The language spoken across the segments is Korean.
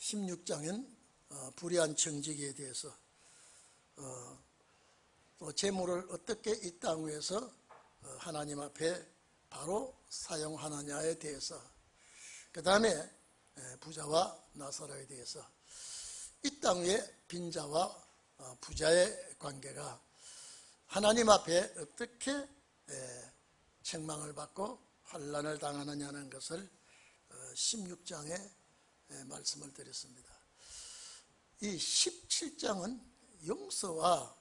16장은 불의한 청지기에 대해서 또 재물을 어떻게 이 땅 위에서 하나님 앞에 바로 사용하느냐에 대해서, 그 다음에 부자와 나사로에 대해서, 이 땅 위에 빈자와 부자의 관계가 하나님 앞에 어떻게 책망을 받고 환난을 당하느냐는 것을 16장에 말씀을 드렸습니다. 이 17장은 용서와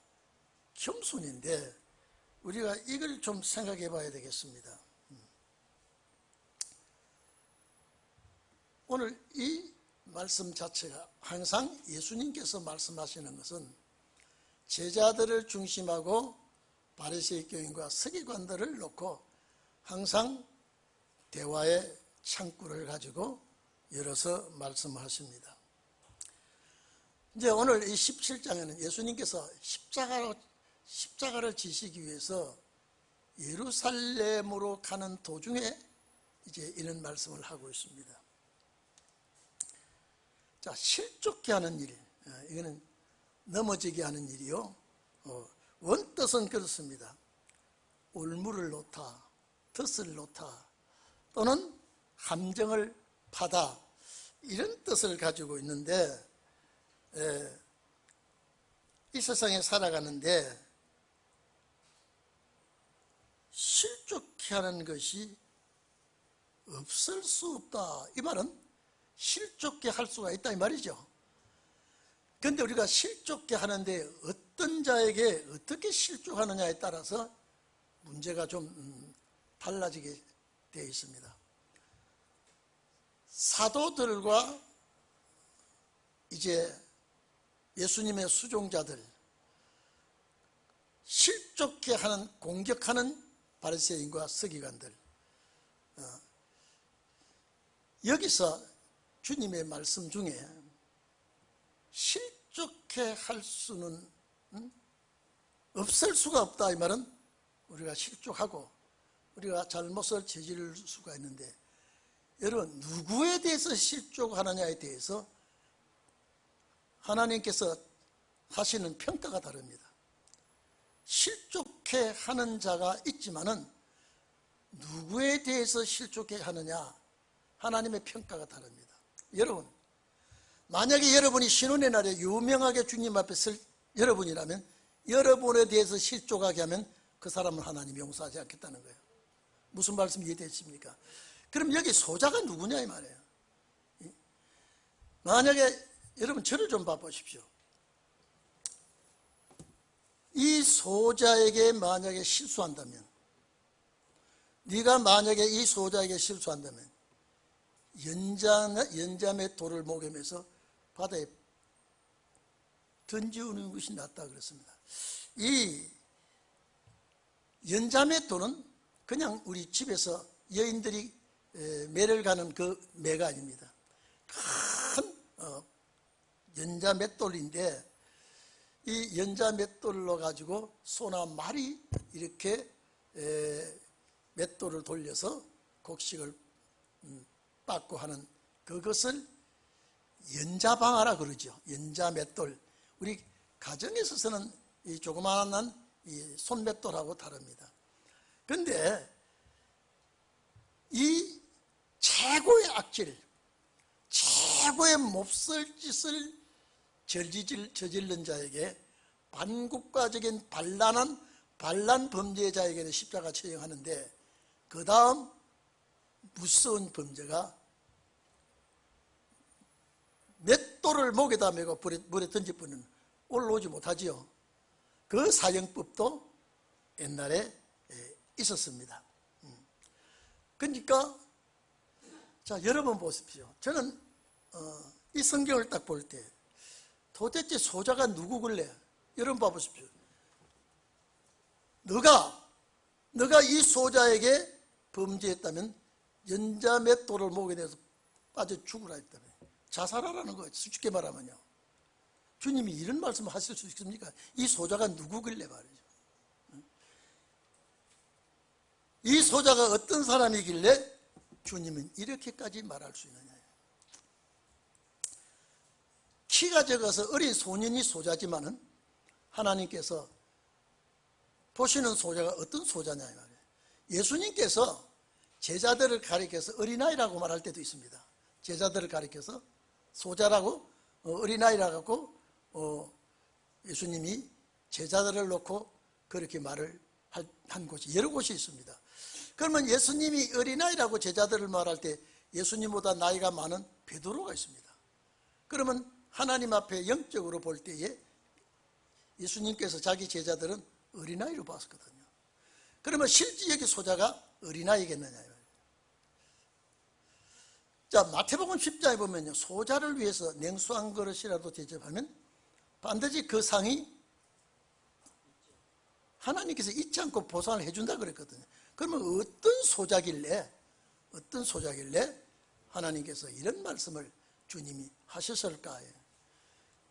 겸손인데 우리가 이걸 좀 생각해 봐야 되겠습니다. 오늘 이 말씀 자체가 항상 예수님께서 말씀하시는 것은 제자들을 중심하고 바리새인 교인과 서기관들을 놓고 항상 대화의 창구를 가지고 열어서 말씀하십니다. 이제 오늘 이 17장에는 예수님께서 십자가를 지시기 위해서 예루살렘으로 가는 도중에 이제 이런 말씀을 하고 있습니다. 자, 실족게 하는 일, 이거는 넘어지게 하는 일이요. 원뜻은 그렇습니다. 올무를 놓다, 덫을 놓다, 또는 함정을 파다, 이런 뜻을 가지고 있는데, 이 세상에 살아가는데 실족해 하는 것이 없을 수 없다, 이 말은 실족해 할 수가 있다 이 말이죠. 그런데 우리가 실족해 하는데 어떤 자에게 어떻게 실족하느냐에 따라서 문제가 좀 달라지게 되어 있습니다. 사도들과 이제 예수님의 수종자들, 실족해 하는, 공격하는 바리새인과 서기관들, 여기서 주님의 말씀 중에 실족해 할 수는 없을 수가 없다 이 말은, 우리가 실족하고 우리가 잘못을 저지를 수가 있는데, 여러분 누구에 대해서 실족하느냐에 대해서 하나님께서 하시는 평가가 다릅니다. 실족해 하는 자가 있지만은 누구에 대해서 실족해 하느냐, 하나님의 평가가 다릅니다. 여러분, 만약에 여러분이 신혼의 날에 유명하게 주님 앞에 설 여러분이라면, 여러분에 대해서 실족하게 하면 그 사람은 하나님이 용서하지 않겠다는 거예요. 무슨 말씀 이해되십니까? 그럼 여기 소자가 누구냐 이 말이에요. 만약에 여러분 저를 좀 봐보십시오. 이 소자에게 만약에 실수한다면, 네가 만약에 이 소자에게 실수한다면 연자의 돌을 목에매서 바다에 던지우는 것이 낫다 그랬습니다. 이 연자의 돌은 그냥 우리 집에서 여인들이 매를 가는 그 매가 아닙니다. 큰 연자 맷돌인데, 이 연자 맷돌로 가지고 소나 말이 이렇게 맷돌을 돌려서 곡식을 빻고 하는 그것을 연자방아라 그러죠. 연자 맷돌. 우리 가정에서 쓰는 이 조그마한 이 손맷돌하고 다릅니다. 그런데 이 최고의 악질, 최고의 몹쓸 짓을 저지른 자에게, 반국가적인 반란 범죄자에게는 십자가 처형하는데, 그 다음 무서운 범죄가 맷돌을 목에다 메고 물에 던져버리는, 올라오지 못하지요. 그 사형법도 옛날에 있었습니다. 그러니까 자, 여러분 보십시오. 저는 이 성경을 딱 볼 때 도대체 소자가 누구길래, 여러분 봐보십시오. 너가 이 소자에게 범죄했다면 연자 맷돌을 목에 대서 빠져 죽으라 했다며 자살하라는 거예요. 쉽게 말하면요. 주님이 이런 말씀을 하실 수 있습니까? 이 소자가 누구길래 말이죠. 이 소자가 어떤 사람이길래 주님은 이렇게까지 말할 수 있느냐. 키가 적어서 어린 소년이 소자지만은 하나님께서 보시는 소자가 어떤 소자냐 이 말이에요. 예수님께서 제자들을 가리켜서 어린아이라고 말할 때도 있습니다. 제자들을 가리켜서 소자라고 어린아이라고 예수님이 제자들을 놓고 그렇게 말을 한 곳이 여러 곳이 있습니다. 그러면 예수님이 어린아이라고 제자들을 말할 때 예수님보다 나이가 많은 베드로가 있습니다. 그러면 하나님 앞에 영적으로 볼 때에 예수님께서 자기 제자들은 어린아이로 봤었거든요. 그러면 실제 여기 소자가 어린아이겠느냐. 자, 마태복음 10장에 보면요, 소자를 위해서 냉수 한 그릇이라도 대접하면 반드시 그 상이 하나님께서 잊지 않고 보상을 해준다 그랬거든요. 그러면 어떤 소자길래 하나님께서 이런 말씀을 주님이 하셨을까?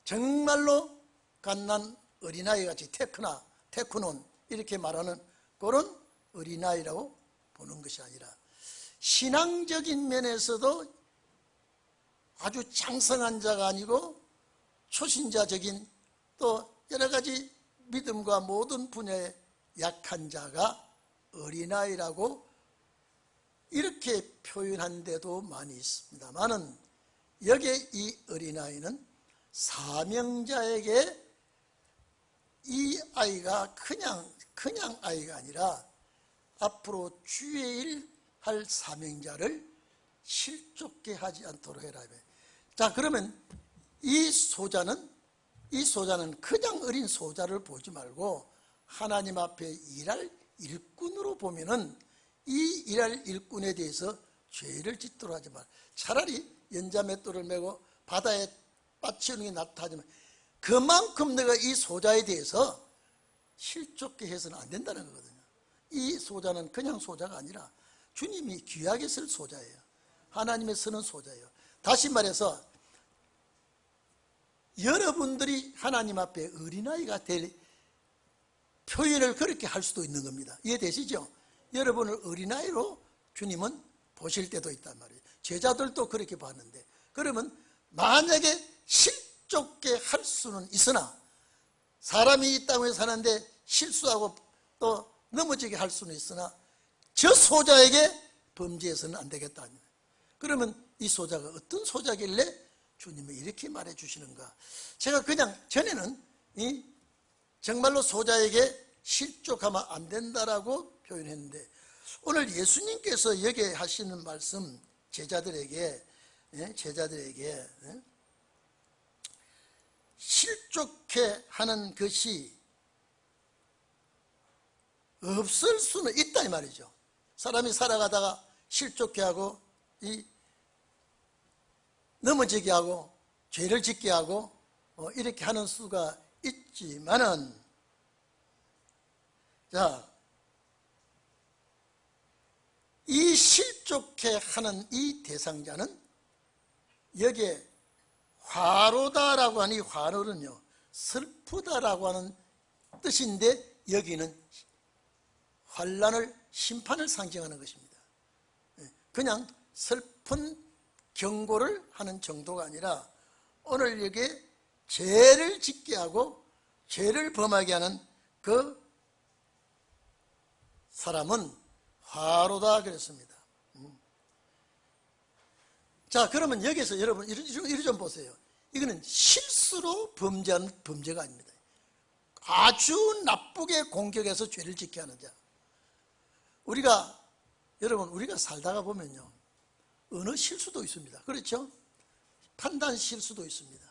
정말로 갓난 어린아이같이 테크논 이렇게 말하는 그런 어린아이라고 보는 것이 아니라 신앙적인 면에서도 아주 장성한 자가 아니고 초신자적인 또 여러 가지 믿음과 모든 분야에 약한 자가 어린아이라고 이렇게 표현한 데도 많이 있습니다만은 여기에 이 어린아이는 사명자에게 이 아이가 그냥 아이가 아니라 앞으로 주의 일 할 사명자를 실족게 하지 않도록 해라. 자, 그러면 이 소자는 그냥 어린 소자를 보지 말고 하나님 앞에 일할 일꾼으로 보면은 이 일할 일꾼에 대해서 죄를 짓도록 하지 말. 차라리 연자맷돌을 메고 바다에 빠치우는 게 낫다 하지만 그만큼 내가 이 소자에 대해서 실족게 해서는 안 된다는 거거든요. 이 소자는 그냥 소자가 아니라 주님이 귀하게 쓸 소자예요. 하나님의 쓰는 소자예요. 다시 말해서 여러분들이 하나님 앞에 어린아이가 될 표현을 그렇게 할 수도 있는 겁니다. 이해되시죠? 여러분을 어린아이로 주님은 보실 때도 있단 말이에요. 제자들도 그렇게 봤는데, 그러면 만약에 실족게 할 수는 있으나 사람이 이 땅에 사는데 실수하고 또 넘어지게 할 수는 있으나 저 소자에게 범죄해서는 안 되겠다. 그러면 이 소자가 어떤 소자길래 주님이 이렇게 말해 주시는가? 제가 그냥 전에는 정말로 소자에게 실족하면 안 된다라고 표현했는데 오늘 예수님께서 여기에 하시는 말씀 제자들에게 실족해 하는 것이 없을 수는 있다 이 말이죠. 사람이 살아가다가 실족해 하고 넘어지게 하고 죄를 짓게 하고 이렇게 하는 수가 있지만은, 자, 이 실족해 하는 이 대상자는 여기에 화로다라고 하는 이 화로는요, 슬프다라고 하는 뜻인데 여기는 환난을, 심판을 상징하는 것입니다. 그냥 슬픈 경고를 하는 정도가 아니라 오늘 여기에 죄를 짓게 하고 죄를 범하게 하는 그 사람은 화로다 그랬습니다. 자, 그러면 여기서 여러분 이리 좀 보세요. 이거는 실수로 범죄한 범죄가 아닙니다. 아주 나쁘게 공격해서 죄를 짓게 하는 자. 여러분 우리가 살다가 보면요, 어느 실수도 있습니다. 그렇죠? 판단 실수도 있습니다.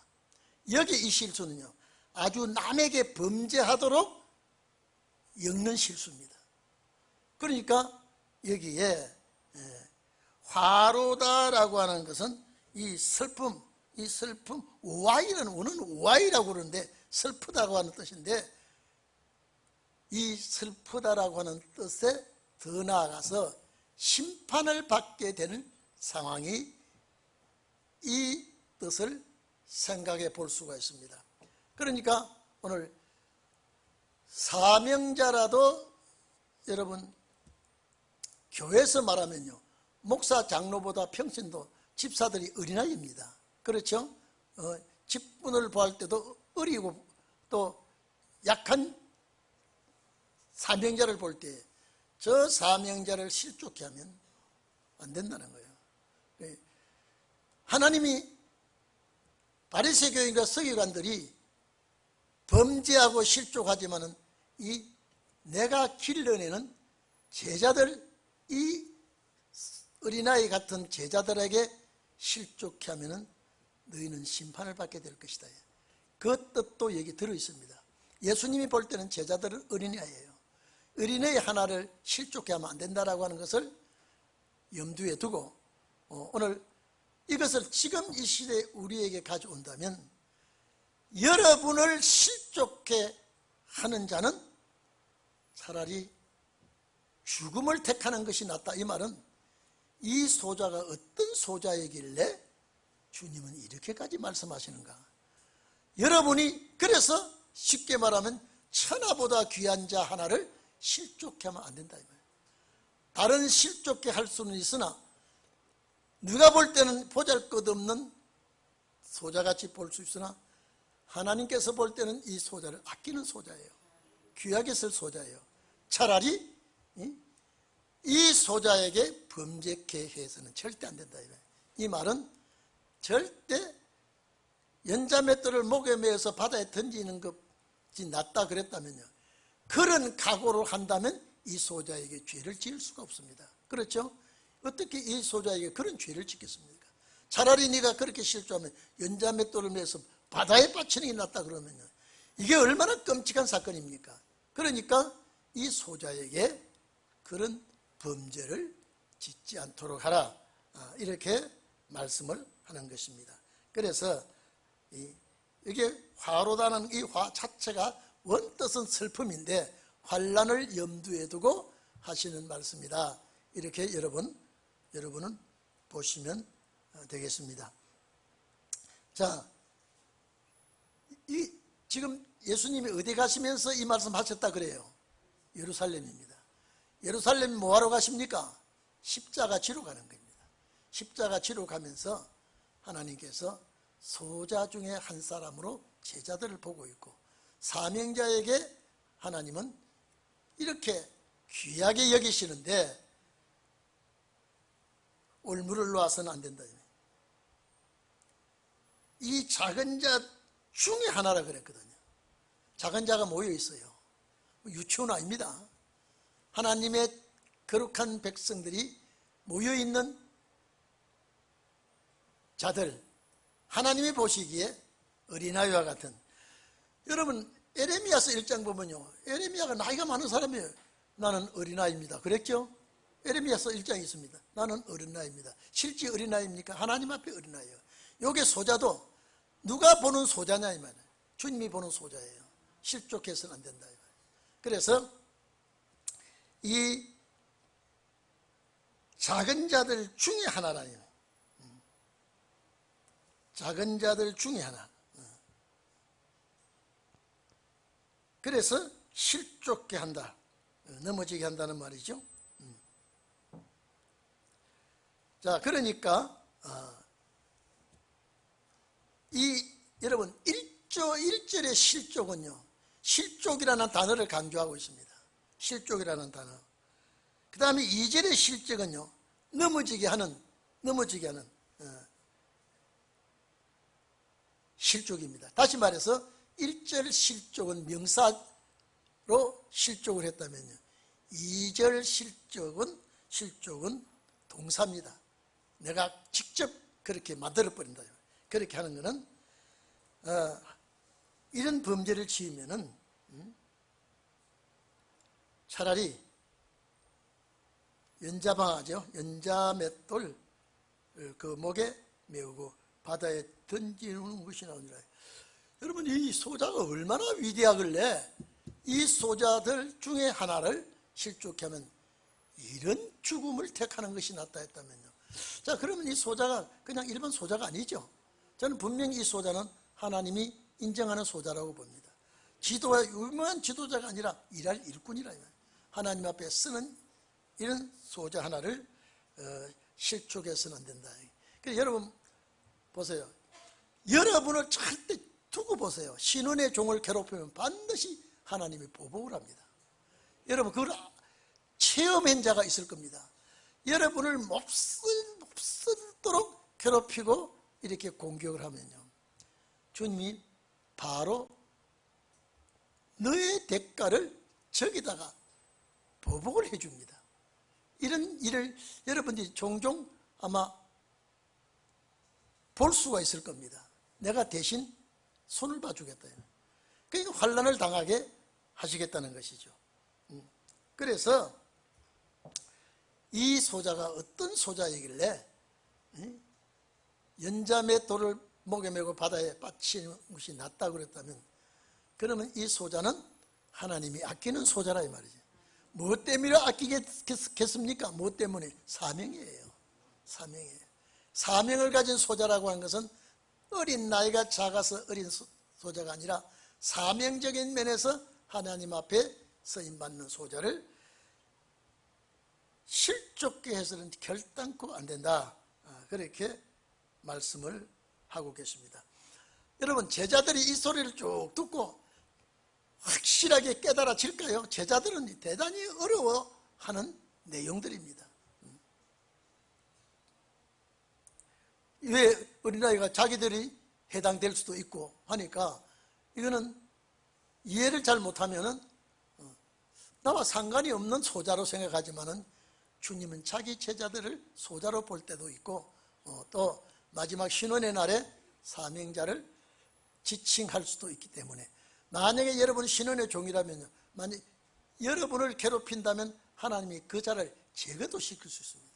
여기 이 실수는요, 아주 남에게 범죄하도록 엮는 실수입니다. 그러니까 여기에 화로다라고 하는 것은 이 슬픔, 오아이라는 오는 오아이라고 그러는데 슬프다고 하는 뜻인데, 이 슬프다라고 하는 뜻에 더 나아가서 심판을 받게 되는 상황이 이 뜻을 생각해 볼 수가 있습니다. 그러니까 오늘 사명자라도 여러분 교회에서 말하면요, 목사 장로보다 평신도 집사들이 어린아이입니다. 그렇죠? 직분을 보할 때도 어리고 또 약한 사명자를 볼 때 저 사명자를 실족케 하면 안 된다는 거예요. 하나님이 바리새 교인과 서기관들이 범죄하고 실족하지만은 이 내가 길러내는 제자들, 이 어린아이 같은 제자들에게 실족케 하면은 너희는 심판을 받게 될 것이다. 그 뜻도 여기 들어 있습니다. 예수님이 볼 때는 제자들은 어린아이예요. 어린아이 하나를 실족케 하면 안 된다라고 하는 것을 염두에 두고 오늘 이것을 지금 이 시대에 우리에게 가져온다면 여러분을 실족케 하는 자는 차라리 죽음을 택하는 것이 낫다. 이 말은 이 소자가 어떤 소자이길래 주님은 이렇게까지 말씀하시는가. 여러분이 그래서 쉽게 말하면 천하보다 귀한 자 하나를 실족케 하면 안 된다 이 말이에요. 다른 실족케 할 수는 있으나 누가 볼 때는 보잘것없는 소자같이 볼 수 있으나 하나님께서 볼 때는 이 소자를 아끼는 소자예요. 귀하게 쓸 소자예요. 차라리 이 소자에게 범죄케 해서는 절대 안 된다. 이 말은 절대 연자맷돌을 목에 매어서 바다에 던지는 것이 낫다 그랬다면요, 그런 각오를 한다면 이 소자에게 죄를 지을 수가 없습니다. 그렇죠? 어떻게 이 소자에게 그런 죄를 짓겠습니까? 차라리 네가 그렇게 실족하면 연자맷돌을 매서 바다에 빠치는 게 낫다 그러면요, 이게 얼마나 끔찍한 사건입니까? 그러니까 이 소자에게 그런 범죄를 짓지 않도록 하라, 이렇게 말씀을 하는 것입니다. 그래서 이게 화로다는 이 화 자체가 원뜻은 슬픔인데 환난을 염두에 두고 하시는 말씀이다. 이렇게 여러분은 보시면 되겠습니다. 자, 지금 예수님이 어디 가시면서 이 말씀 하셨다 그래요? 예루살렘입니다. 예루살렘 뭐하러 가십니까? 십자가 지러 가는 겁니다. 십자가 지러 가면서 하나님께서 소자 중에 한 사람으로 제자들을 보고 있고, 사명자에게 하나님은 이렇게 귀하게 여기시는데 올무를 놓아서는 안 된다. 이 작은 자 중에 하나라 그랬거든요. 작은 자가 모여 있어요. 유치원 아닙니다. 하나님의 거룩한 백성들이 모여 있는 자들, 하나님이 보시기에 어린아이와 같은, 여러분 에레미야서 1장 보면요, 에레미야가 나이가 많은 사람이에요. 나는 어린아이입니다 그랬죠? 에레미야서 1장이 있습니다. 나는 어린아이입니다. 실제 어린아이입니까? 하나님 앞에 어린아이예요. 요게 소자도 누가 보는 소자냐 이 말이에요. 주님이 보는 소자예요. 실족해서는 안 된다 이 말이에요. 그래서 이 작은 자들 중에 하나라요. 작은 자들 중에 하나. 그래서 실족케 한다, 넘어지게 한다는 말이죠. 자, 그러니까 여러분 1절의 실족은요, 실족이라는 단어를 강조하고 있습니다. 실족이라는 단어. 그 다음에 2절의 실족은요, 넘어지게 하는 실족입니다. 다시 말해서 1절 실족은 명사로 실족을 했다면요, 2절 실족은 동사입니다. 내가 직접 그렇게 만들어버린다. 그렇게 하는 것은 이런 범죄를 지으면은 차라리 연자방아죠, 연자맷돌 그 목에 메우고 바다에 던지는 것이 나오니라. 여러분, 이 소자가 얼마나 위대하길래 이 소자들 중에 하나를 실족케 하면 이런 죽음을 택하는 것이 낫다 했다면요. 자, 그러면 이 소자가 그냥 일반 소자가 아니죠. 저는 분명히 이 소자는 하나님이 인정하는 소자라고 봅니다. 유명한 지도자가 아니라 일할 일꾼이라. 하나님 앞에 쓰는 이런 소자 하나를 실족해서는 안 된다. 그래서 여러분 보세요. 여러분을 절대 두고 보세요. 신혼의 종을 괴롭히면 반드시 하나님이 보복을 합니다. 여러분 그걸 체험한 자가 있을 겁니다. 여러분을 몹쓸도록 괴롭히고 이렇게 공격을 하면요, 주님이 바로 너의 대가를 저기다가 보복을 해줍니다. 이런 일을 여러분들이 종종 아마 볼 수가 있을 겁니다. 내가 대신 손을 봐주겠다. 그러니까 환난을 당하게 하시겠다는 것이죠. 그래서 이 소자가 어떤 소자이길래 연자매 돌을 목에 메고 바다에 빠치는 것이 낫다고 그랬다면, 그러면 이 소자는 하나님이 아끼는 소자라 이 말이죠. 무엇 때문에 아끼겠습니까? 무엇 때문에? 사명이에요. 사명이에요. 사명을 가진 소자라고 하는 것은 어린 나이가 작아서 어린 소자가 아니라 사명적인 면에서 하나님 앞에 쓰임받는 소자를 실족게 해서는 결단코 안 된다, 그렇게 말씀을 하고 계십니다. 여러분, 제자들이 이 소리를 쭉 듣고 확실하게 깨달아질까요? 제자들은 대단히 어려워하는 내용들입니다. 왜 어린아이가 자기들이 해당될 수도 있고 하니까 이거는 이해를 잘 못하면은 나와 상관이 없는 소자로 생각하지만은 주님은 자기 제자들을 소자로 볼 때도 있고, 또 마지막 신원의 날에 사명자를 지칭할 수도 있기 때문에, 만약에 여러분이 신원의 종이라면요, 만약 여러분을 괴롭힌다면 하나님이 그 자를 제거도 시킬 수 있습니다.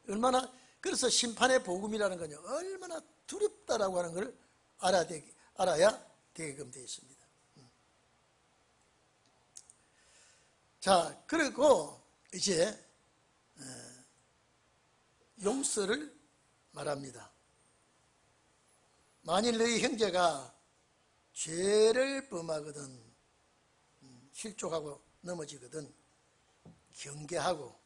얼마나, 그래서 심판의 복음이라는 건요, 얼마나 두렵다라고 하는 걸 알아야 되게끔 되어 있습니다. 자, 그리고 이제 용서를 말합니다. 만일 너희 형제가 죄를 범하거든, 실족하고 넘어지거든, 경계하고,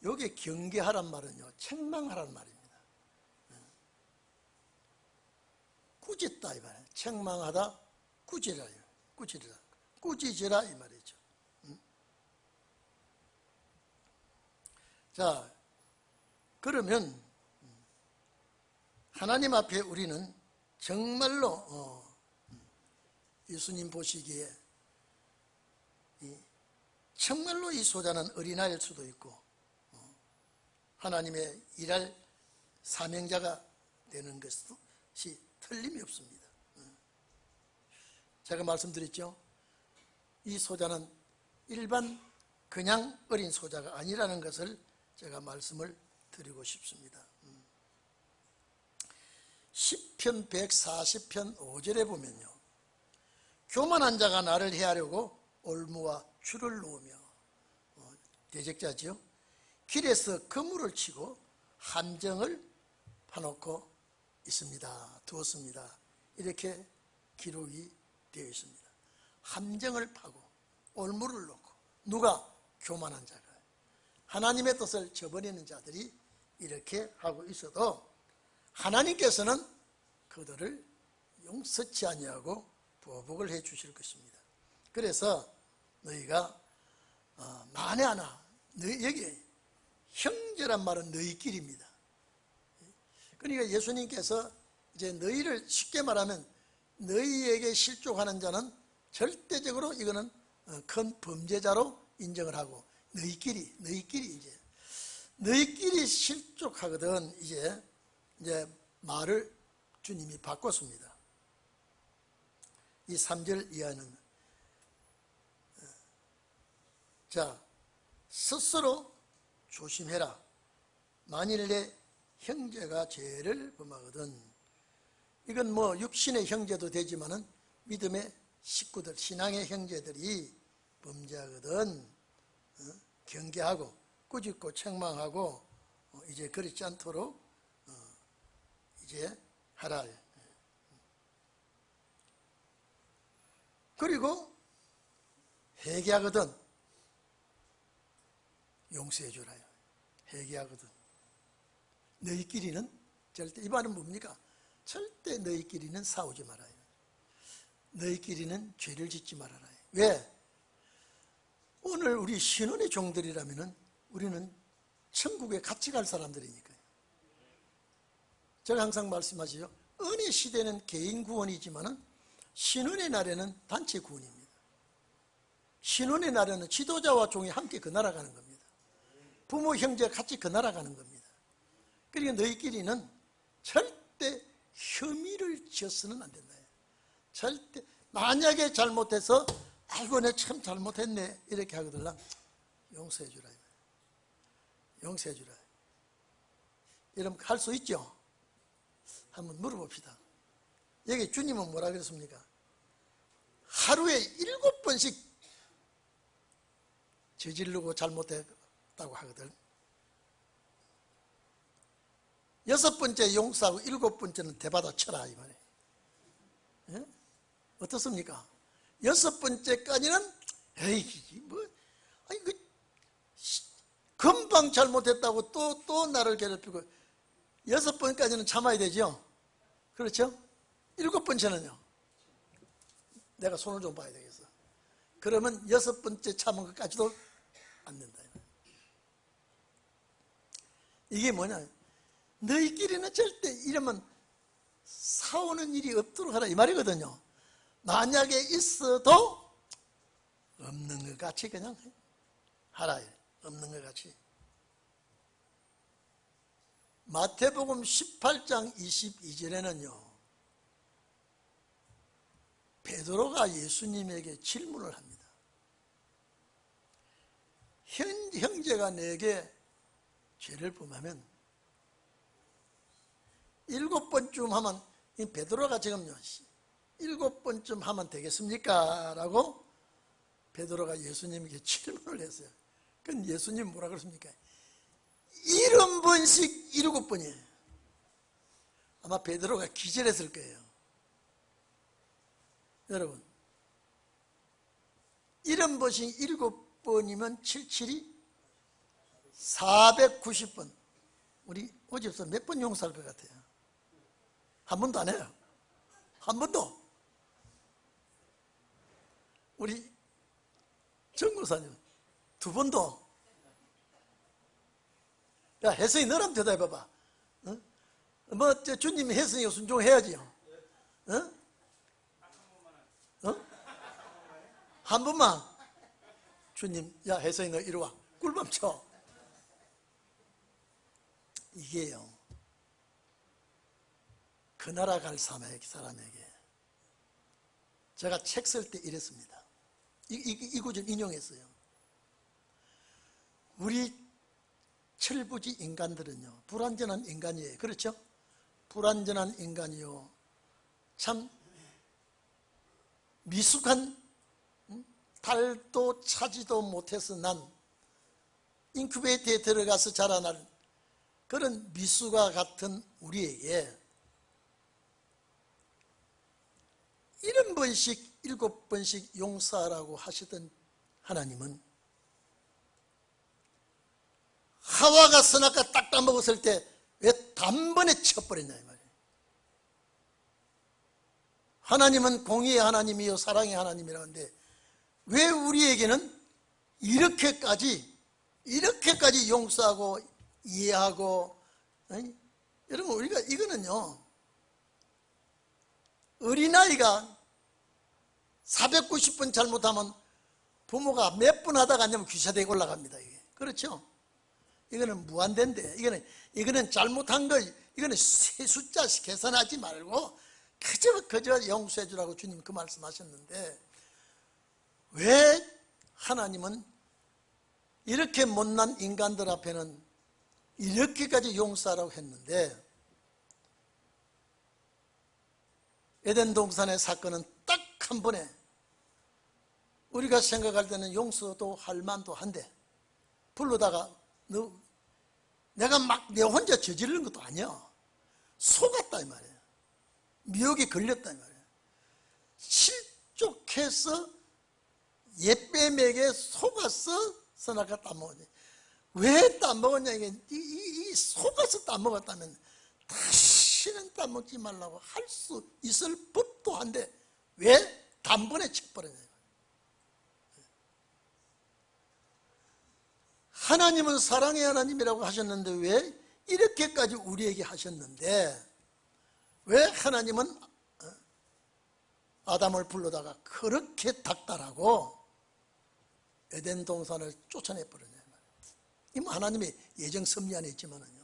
여기에 경계하란 말은요, 책망하란 말입니다. 꾸짖다 이 말이에요. 책망하다, 꾸짖으라 이 말이죠. 자, 그러면 하나님 앞에 우리는 정말로 예수님 보시기에 정말로 이 소자는 어린아이일 수도 있고 하나님의 일할 사명자가 되는 것이 틀림이 없습니다. 제가 말씀드렸죠, 이 소자는 일반 그냥 어린 소자가 아니라는 것을 제가 말씀을 드리고 싶습니다. 시편 140편 5절에 보면요, 교만한 자가 나를 해하려고 올무와 줄을 놓으며, 대적자지요, 길에서 그물을 치고 함정을 파놓고 있습니다. 두었습니다. 이렇게 기록이 되어 있습니다. 함정을 파고 올무를 놓고, 누가? 교만한 자가, 하나님의 뜻을 저버리는 자들이 이렇게 하고 있어도 하나님께서는 그들을 용서치 아니하고 보복을 해 주실 것입니다. 그래서 너희가 만에 하나, 여기 형제란 말은 너희끼리입니다. 그러니까 예수님께서 이제 너희를, 쉽게 말하면 너희에게 실족하는 자는 절대적으로 이거는 큰 범죄자로 인정을 하고, 너희끼리 이제 너희끼리 실족하거든, 이제 말을 주님이 바꿨습니다. 이 3절 이하는, 자, 스스로 조심해라. 만일 내 형제가 죄를 범하거든, 이건 뭐 육신의 형제도 되지만은 믿음의 식구들, 신앙의 형제들이 범죄하거든 경계하고 꾸짖고 책망하고 이제 그렇지 않도록 이제 하라. 그리고 회개하거든 용서해 주라요. 회개하거든. 너희끼리는 절대. 이 말은 뭡니까? 절대 너희끼리는 싸우지 말아요. 너희끼리는 죄를 짓지 말아라. 왜? 오늘 우리 신혼의 종들이라면 우리는 천국에 같이 갈 사람들이니까요. 제가 항상 말씀하시죠. 은혜 시대는 개인 구원이지만 신혼의 날에는 단체 구원입니다. 신혼의 날에는 지도자와 종이 함께 그 나라 가는 겁니다. 부모 형제가 같이 그 나라 가는 겁니다. 그러니까 너희끼리는 절대 혐의를 지어서는 안 된다. 절대. 만약에 잘못해서 아이고 내가 참 잘못했네 이렇게 하거들랑 용서해 주라. 용서해 주라. 이러면 할 수 있죠? 한번 물어봅시다. 여기 주님은 뭐라 그랬습니까? 하루에 7번씩 저지르고 잘못했다고 하거든. 6번째 용서하고 7번째는 대받아 쳐라 이 말이에요. 예? 어떻습니까? 6번째까지는 에이 뭐 아니 금방 잘못했다고 또 나를 괴롭히고 6번까지는 참아야 되죠. 그렇죠? 7번째는요. 내가 손을 좀 봐야 되겠어. 그러면 6번째 참은 것까지도 안 된다. 이게 뭐냐? 너희끼리는 절대 이러면 싸우는 일이 없도록 하라 이 말이거든요. 만약에 있어도 없는 것 같이 그냥 하라. 없는 것 같이. 마태복음 18장 22절에는요. 베드로가 예수님에게 질문을 합니다. 형제가 내게 죄를 범하면 7번쯤 하면 베드로가 지금요 7번쯤 하면 되겠습니까? 라고 베드로가 예수님에게 질문을 했어요. 그럼 예수님 뭐라 그랬습니까? 70번씩 7번이에요. 아마 베드로가 기절했을 거예요. 여러분 70번씩 7번이면 77이 490번. 우리 오집서 몇 번 용서할 것 같아요? 한 번도 안 해요. 한 번도. 우리 정교사님 2번도. 야 혜성이 너랑 대답해봐봐. 어? 뭐 주님이 혜성이가 순종해야지요. 어? 어? 한 번만. 주님 야 혜성이 너 이리 와. 꿀밤 쳐. 이게요 그 나라 갈 사람에게 제가 책 쓸 때 이랬습니다. 이 구절 인용했어요. 우리 철부지 인간들은요 불완전한 인간이에요. 그렇죠? 불완전한 인간이요 참 미숙한 달도 차지도 못해서 난 인큐베이터에 들어가서 자라날 그런 미숙아 같은 우리에게 70번씩 7번씩 용서하라고 하시던 하나님은 하와가 선악과 딱 따먹었을 때 왜 단번에 쳐버렸냐 이 말이에요. 하나님은 공의의 하나님이요 사랑의 하나님이라는데 왜 우리에게는 이렇게까지 용서하고 이해하고 여러분 우리가 이거는요 어린아이가 490번 잘못하면 부모가 몇 번 하다가 아니면 귀사대에 올라갑니다. 이게. 그렇죠? 이거는 무한대인데 이거는 잘못한 거 이거는 세 숫자 계산하지 말고 그저 용서해 주라고 주님 그 말씀하셨는데 왜 하나님은 이렇게 못난 인간들 앞에는 이렇게까지 용서하라고 했는데 에덴 동산의 사건은 딱 한 번에 우리가 생각할 때는 용서도 할 만도 한데 불러다가 내가 막 내 혼자 저지르는 것도 아니야. 속았다 이 말이에요. 미혹에 걸렸다 이 말이에요. 실족해서 옛뱀에게 속아서 선악과 따먹었지. 왜 따먹었냐 이게 이 속아서 따먹었다면 다시는 따먹지 말라고 할 수 있을 법도 한데 왜 단번에 쳐버리냐. 하나님은 사랑의 하나님이라고 하셨는데 왜 이렇게까지 우리에게 하셨는데 왜 하나님은 아담을 불러다가 그렇게 닥달하고 에덴 동산을 쫓아내버리냐. 이 하나님의 예정 섭리 안에 있지만은요,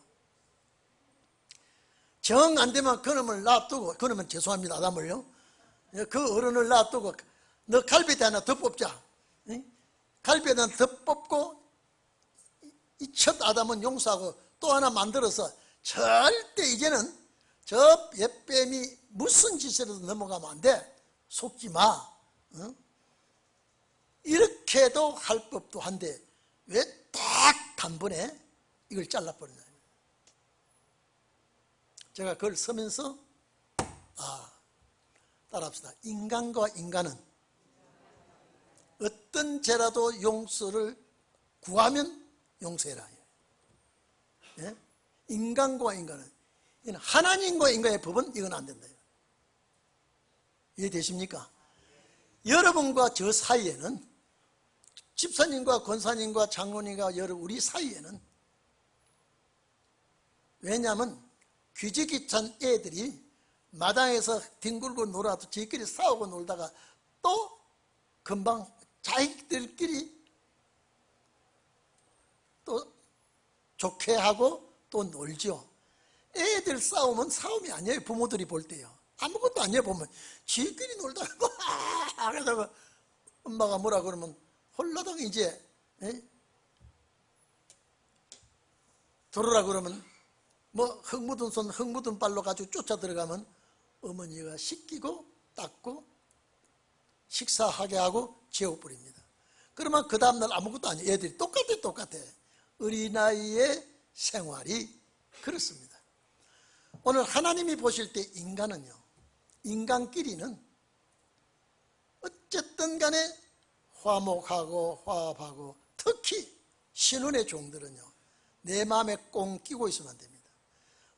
정 안 되면 그놈을 놔두고, 그놈은 죄송합니다, 아담을요, 그 어른을 놔두고 너 갈비대 하나 더 뽑자. 갈비대 하나 더 뽑고 이 첫 아담은 용서하고 또 하나 만들어서 절대 이제는 저 옛뱀이 무슨 짓이라도 넘어가면 안 돼. 속지 마. 이렇게도 할 법도 한데 왜 딱 단번에 이걸 잘라버리냐. 제가 그걸 쓰면서 따라합시다. 인간과 인간은 어떤 죄라도 용서를 구하면 용서해라. 예? 인간과 인간은, 하나님과 인간의 법은 이건 안 된다. 이해되십니까? 여러분과 저 사이에는, 집사님과 권사님과 장로님과 여러분 우리 사이에는, 왜냐하면 귀지기 찬 애들이 마당에서 뒹굴고 놀아도 지들끼리 싸우고 놀다가 또 금방 자기들끼리 또 좋게 하고 또 놀죠. 애들 싸우면 싸움이 아니에요. 부모들이 볼 때요. 아무것도 아니에요. 보면 지들끼리 놀다가 하다가 엄마가 뭐라 그러면 홀라당 이제 들어라 그러면 뭐 흙 묻은 손 흙 묻은 발로 가지고 쫓아 들어가면 어머니가 씻기고 닦고 식사하게 하고 재워버립니다. 그러면 그 다음날 아무것도 아니에요. 애들이 똑같아. 어린아이의 생활이 그렇습니다. 오늘 하나님이 보실 때 인간은요, 인간끼리는 어쨌든 간에 화목하고 화합하고, 특히 신혼의 종들은요, 내 마음에 꽁 끼고 있으면 안 됩니다.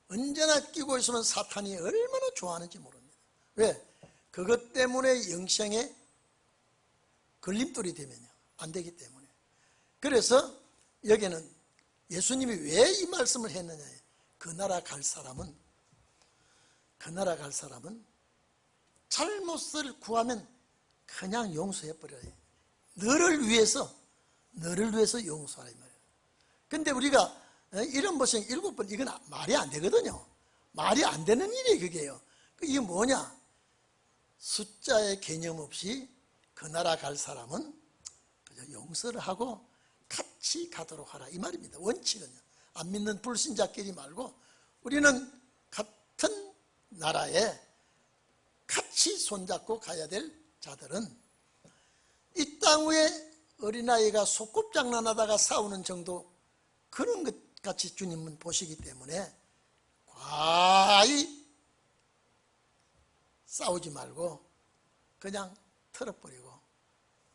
언제나 끼고 있으면 사탄이 얼마나 좋아하는지 모릅니다. 왜? 그것 때문에 영생에 걸림돌이 되면요 안 되기 때문에. 그래서 여기는 예수님이 왜 이 말씀을 했느냐. 그 나라 갈 사람은 잘못을 구하면 그냥 용서해버려요. 너를 위해서 용서하라 이 말이에요. 근데 우리가 이런 모습 7번, 이건 말이 안 되거든요. 말이 안 되는 일이 그게요. 이게 뭐냐? 숫자의 개념 없이 그 나라 갈 사람은 그저 용서를 하고 같이 가도록 하라 이 말입니다. 원칙은요. 안 믿는 불신자끼리 말고 우리는 같은 나라에 같이 손잡고 가야 될 자들은 이 땅 위에 어린아이가 소꿉장난하다가 싸우는 정도, 그런 것 같이 주님은 보시기 때문에 과히 싸우지 말고 그냥 털어버리고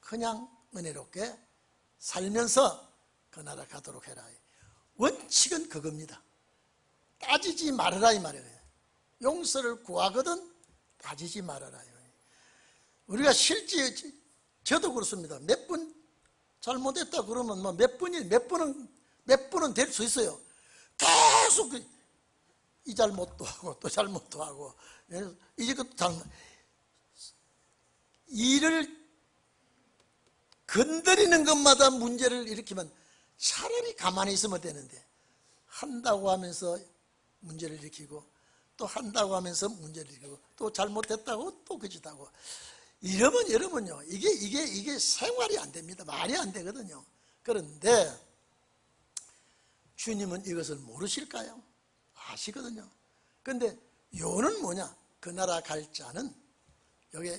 그냥 은혜롭게 살면서 그 나라 가도록 해라. 원칙은 그겁니다. 따지지 말아라 이 말이에요. 용서를 구하거든 따지지 말아라. 우리가 실제 저도 그렇습니다. 몇 번 잘못했다 그러면 뭐 몇 번은 될 수 있어요. 계속 이 잘못도 하고 또 잘못도 하고, 이제 그 잘못, 일을 건드리는 것마다 문제를 일으키면 차라리 가만히 있으면 되는데, 한다고 하면서 문제를 일으키고 또 한다고 하면서 문제를 일으키고 또 잘못했다고 또 그짓하고, 이러면 여러분요, 이게 생활이 안 됩니다. 말이 안 되거든요. 그런데 주님은 이것을 모르실까요? 아시거든요. 근데 요는 뭐냐? 그 나라 갈 자는 여기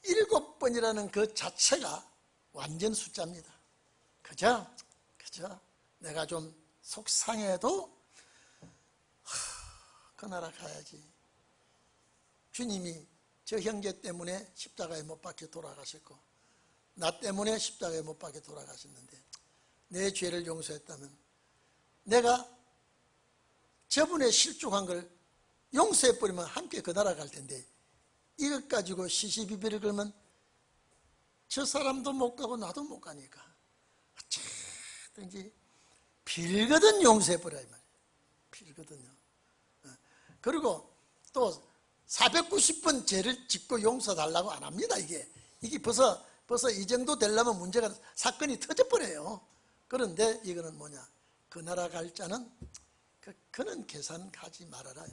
7번이라는 그 자체가 완전 숫자입니다. 그죠? 내가 좀 속상해도 그 나라 가야지. 주님이 저 형제 때문에 십자가에 못 박혀 돌아가셨고 나 때문에 십자가에 못 박혀 돌아가셨는데 내 죄를 용서했다면 내가 저분의 실족한 걸 용서해버리면 함께 그 나라 갈 텐데, 이것 가지고 시시비비를 걸면 저 사람도 못 가고 나도 못 가니까 어쨌든지 빌거든 용서해버려 이 말이에요. 빌거든요. 그리고 또 490번 죄를 짓고 용서달라고 안 합니다. 이게 벌써 이 정도 되려면 문제가 사건이 터져버려요. 그런데 이거는 뭐냐, 그 나라 갈 자는 그는 계산 가지 말아라.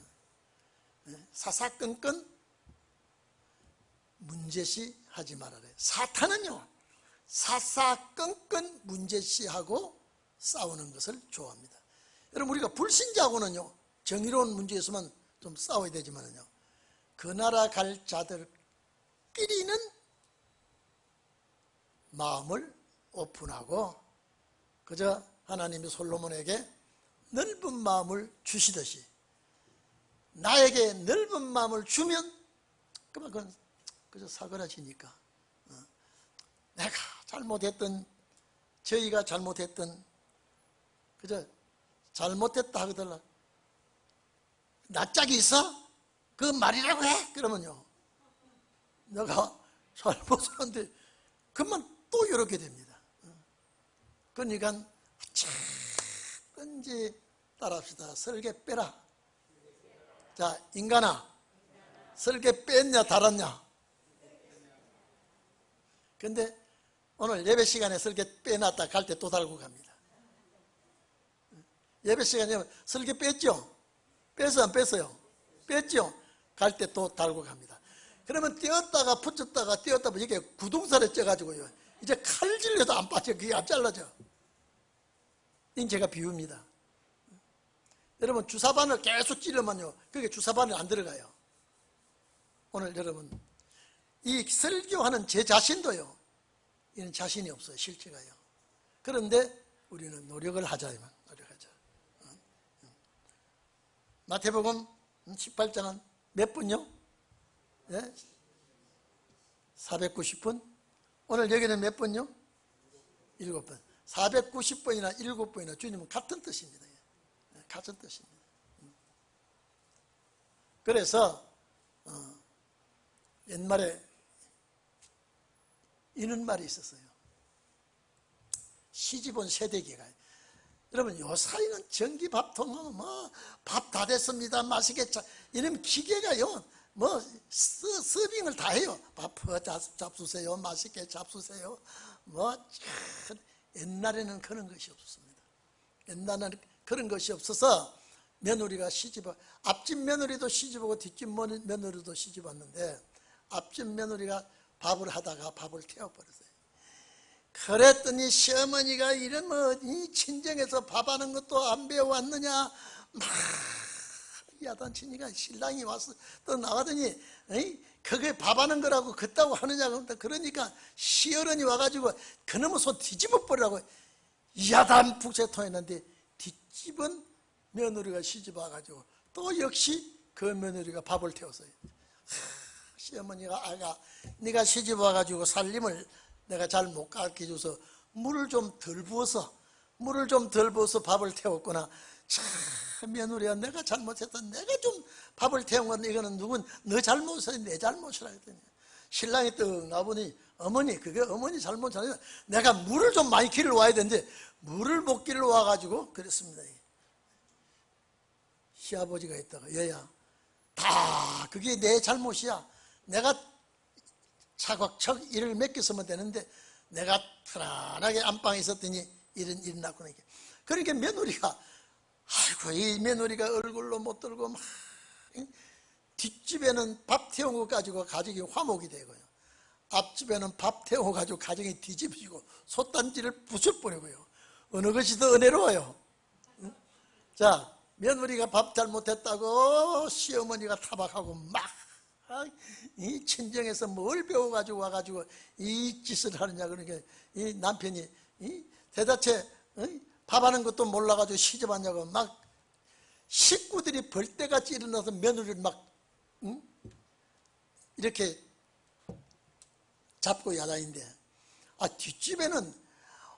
사사건건 문제시 하지 말아라. 사탄은요, 사사건건 문제시하고 싸우는 것을 좋아합니다. 여러분, 우리가 불신자하고는요, 정의로운 문제에서만 좀 싸워야 되지만요, 그 나라 갈 자들끼리는 마음을 오픈하고 그저 하나님이 솔로몬에게 넓은 마음을 주시듯이 나에게 넓은 마음을 주면 그만 그저 사그라지니까, 내가 잘못했던, 저희가 잘못했던, 그저 잘못했다 하거들라 낯짝이 있어? 그 말이라고 해? 그러면요, 내가 잘못했는데 그만 또 이렇게 됩니다. 그러니까 어쨌든지 따라합시다. 설계 빼라. 자, 인간아, 설계 뺐냐 달았냐? 근데 오늘 예배 시간에 설계 빼놨다 갈 때 또 달고 갑니다. 예배 시간에 설계 뺐죠? 뺐어요 안 뺐어요? 뺐죠? 갈 때 또 달고 갑니다. 그러면 떼었다가 붙였다가 떼었다가 이게 구동살에 쪄가지고요, 이제 칼질려도 안 빠져. 그게 안 잘라져. 이건 제가 비유입니다. 여러분, 주사바늘 계속 찌르면요, 그게 주사바늘 안 들어가요. 오늘 여러분, 이 설교하는 제 자신도요, 이는 자신이 없어요. 실체가요. 그런데 우리는 노력을 하자면 노력하자. 마태복음 18장은 몇 분요? 네? 490분? 오늘 여기는 몇 번요? 7번. 490번이나 7번이나 주님은 같은 뜻입니다. 같은 뜻입니다. 그래서 옛말에 이런 말이 있었어요. 시집온 세대기가. 여러분, 요 사이는 전기밥통은 밥 다 됐습니다, 맛있게 이러면 기계가요, 서빙을 다 해요. 밥 잡수세요, 맛있게 잡수세요. 옛날에는 그런 것이 없었습니다. 옛날에는 그런 것이 없어서 며느리가 앞집 며느리도 시집오고 뒷집 며느리도 시집왔는데, 앞집 며느리가 밥을 하다가 밥을 태워버렸어요. 그랬더니 시어머니가 이런 이 친정에서 밥하는 것도 안 배워왔느냐, 막 야단치니까 신랑이 와서 또 나가더니 그게 밥하는 거라고 그따고 하느냐. 그러니까 시어른이 와가지고 그놈의 손 뒤집어 버리라고 야단 북새통했는데, 뒷집은 며느리가 시집 와가지고 또 역시 그 며느리가 밥을 태웠어요. 시어머니가, 아가, 네가 시집 와가지고 살림을 내가 잘 못 가르쳐줘서 물을 좀 덜 부어서 밥을 태웠구나. 참, 며느리야, 내가 잘못했다. 내가 좀 밥을 태운 건 이거는 너 잘못이야, 내 잘못이라 했더니 신랑이 떡 나보니, 어머니, 그게 어머니 잘못 아니라 내가 물을 좀 많이 길러 와야 되는데 물을 못 길러 와가지고 그랬습니다. 시아버지가 있다가, 얘야, 다 그게 내 잘못이야. 내가 차곡차곡 일을 맡겼으면 되는데 내가 편안하게 안방에 있었더니 이런 일이 났구나. 그러니까 며느리가, 아이고, 이 며느리가 얼굴로 못 들고 막 뒷집에는 밥 태운 거 가지고 가정이 화목이 되고요, 앞집에는 밥 태워 가지고 가정이 뒤집히고 솥단지를 부숴버리고요. 어느 것이 더 은혜로워요? 자, 며느리가 밥 잘못했다고 시어머니가 타박하고 막 이 친정에서 뭘 배워가지고 와가지고 이 짓을 하느냐. 그러니까 이 남편이 대다체 밥하는 것도 몰라가지고 시집 왔냐고 막 식구들이 벌떼같이 일어나서 며느리를 막 이렇게 잡고 야단인데, 뒷집에는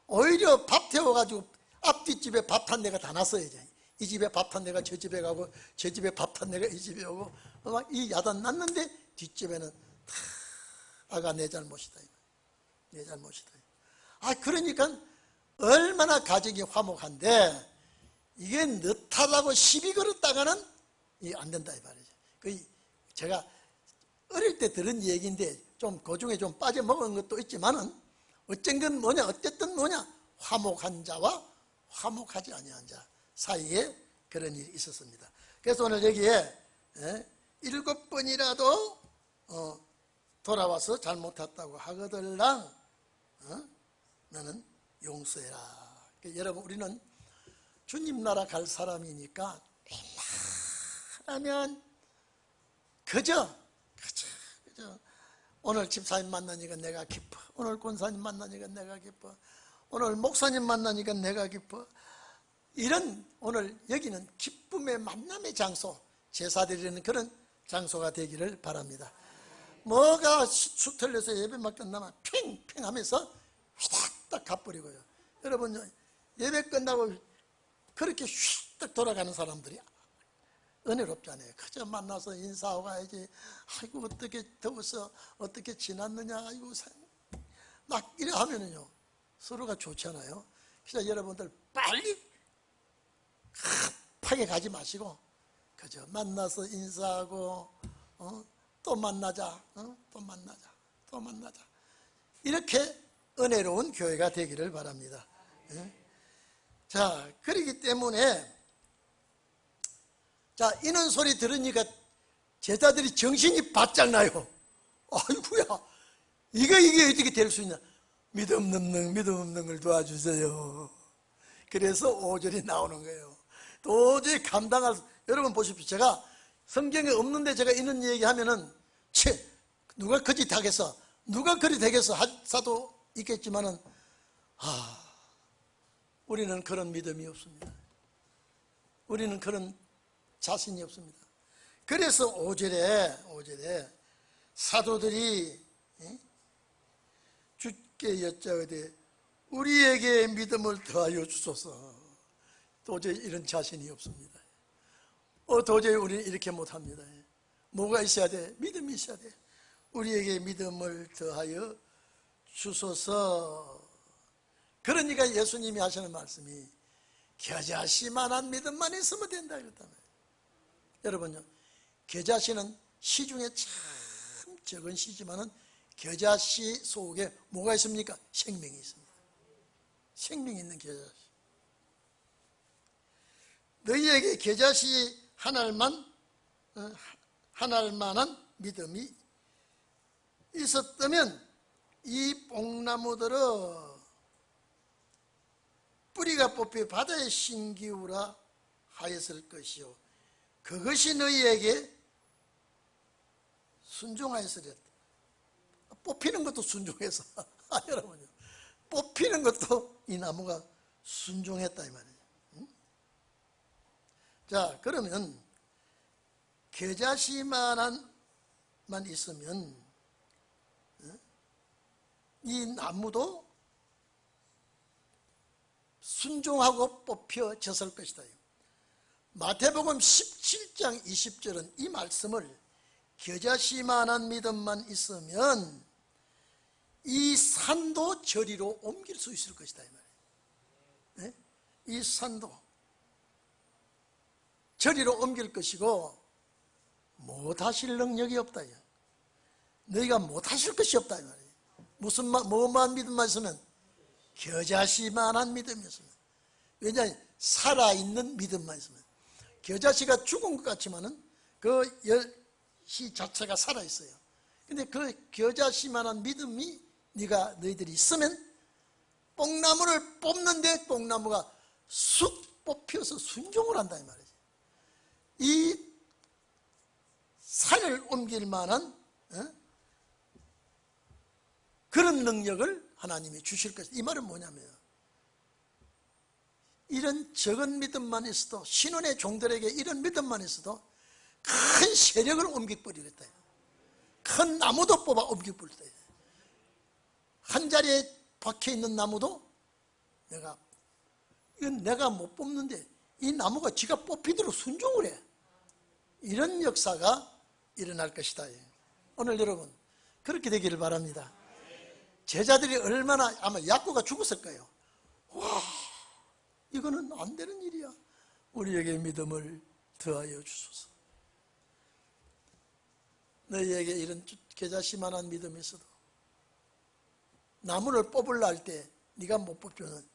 오히려 밥 태워가지고 앞 뒷집에 밥 탄 데가 다 났어요. 이제 이 집에 밥 탄 내가 저 집에 가고, 저 집에 밥 탄 내가 이 집에 오고, 막 이 야단 났는데 뒷집에는 다 아가 내 잘못이다, 내 잘못이다. 그러니까 얼마나 가정이 화목한데, 이게 너 탓하고 시비 걸었다가는 안 된다 이 말이죠. 제가 어릴 때 들은 얘기인데 좀 그중에 좀 빠져먹은 것도 있지만은 어쨌든 뭐냐 화목한 자와 화목하지 아니한 자 사이에 그런 일이 있었습니다. 그래서 오늘 여기에 7번이라도 돌아와서 잘못했다고 하거들랑 너는 용서해라. 여러분, 우리는 주님 나라 갈 사람이니까 웬만하면 그저 오늘 집사님 만나니까 내가 기뻐, 오늘 권사님 만나니까 내가 기뻐, 오늘 목사님 만나니까 내가 기뻐, 이런 오늘 여기는 기쁨의 만남의 장소, 제사드리는 그런 장소가 되기를 바랍니다. 뭐가 수틀려서 예배만 끝나면 팽팽 하면서 휘닥닥 가버리고요. 여러분, 예배 끝나고 그렇게 휘딱 돌아가는 사람들이 은혜롭잖아요. 그저 만나서 인사하고 가야지. 아이고 어떻게 더워서 어떻게 지났느냐, 아이고 막 이래 하면은요 서로가 좋잖아요. 그래서 여러분들 빨리 급하게 가지 마시고 그저 만나서 인사하고 또 만나자, 또 만나자, 이렇게 은혜로운 교회가 되기를 바랍니다. 자, 그렇기 때문에 이런 소리 들으니까 제자들이 정신이 바짝 나요. 아이고야, 이게 어떻게 될 수 있냐. 믿음 없는 걸 도와주세요. 그래서 5절이 나오는 거예요. 도저히 감당할 여러분 보십시오. 제가 성경에 없는데 제가 이런 얘기 하면은 누가 거짓 하겠어, 누가 그리 되겠어 하사도 있겠지만은 우리는 그런 믿음이 없습니다. 우리는 그런 자신이 없습니다. 그래서 5절에 사도들이 주께 여짜오되 우리에게 믿음을 더하여 주소서. 도저히 이런 자신이 없습니다. 도저히 우리는 이렇게 못합니다. 뭐가 있어야 돼? 믿음이 있어야 돼. 우리에게 믿음을 더하여 주소서. 그러니까 예수님이 하시는 말씀이 겨자씨만한 믿음만 있으면 된다 그랬다면, 여러분요, 겨자씨는 시중에 참 적은 씨지만은 겨자씨 속에 뭐가 있습니까? 생명이 있습니다. 생명이 있는 겨자씨. 너희에게 겨자씨 하나만한 믿음이 있었다면 이 뽕나무들은 뿌리가 뽑혀 바다에 신기우라 하였을 것이요 그것이 너희에게 순종하였으리라. 뽑히는 것도 순종해서 여러분요, 뽑히는 것도 이 나무가 순종했다 이 말이에요. 자, 그러면 겨자씨만한 있으면 이 나무도 순종하고 뽑혀졌을 것이다. 마태복음 17장 20절은 이 말씀을 겨자씨만한 믿음만 있으면 이 산도 저리로 옮길 수 있을 것이다 이 말이에요. 이 산도 저리로 옮길 것이고 못하실 능력이 없다. 너희가 못하실 것이 없다 이 말이에요. 무슨 뭐만 믿음만 있으면 겨자씨만한 믿음이었습니다. 왜냐하면 살아있는 믿음만 있으면. 겨자씨가 죽은 것 같지만은 그 씨 자체가 살아있어요. 근데 그 겨자씨만한 믿음이 너희들이 있으면 뽕나무를 뽑는데 뽕나무가 쑥 뽑혀서 순종을 한다 이 말이지. 이 산을 옮길 만한 그런 능력을 하나님이 주실 것이다. 이 말은 뭐냐면 이런 적은 믿음만 있어도, 신혼의 종들에게 이런 믿음만 있어도 큰 세력을 옮겨버리겠다. 큰 나무도 뽑아 옮겨버리겠다. 한 자리에 박혀있는 나무도 이건 내가 못 뽑는데 이 나무가 지가 뽑히도록 순종을 해. 이런 역사가 일어날 것이다. 오늘 여러분 그렇게 되기를 바랍니다. 제자들이 얼마나 아마 야고가 죽었을 거예요. 와, 이거는 안 되는 일이야. 우리에게 믿음을 더하여 주소서. 너희에게 이런 계자시만한 믿음이 있어도 나무를 뽑으려 할 때 네가 못 뽑으면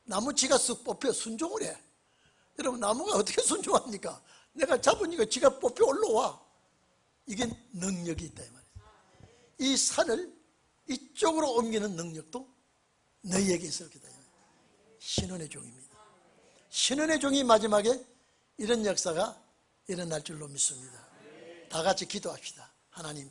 나무 지가 쓱 뽑혀 순종을 해. 여러분 나무가 어떻게 순종합니까? 내가 잡으니까 지가 뽑혀 올라와. 이게 능력이 있다 이 말이에요. 이 산을 이쪽으로 옮기는 능력도 너희에게 있을 거다. 신원의 종입니다. 신원의 종이 마지막에 이런 역사가 일어날 줄로 믿습니다. 다 같이 기도합시다. 하나님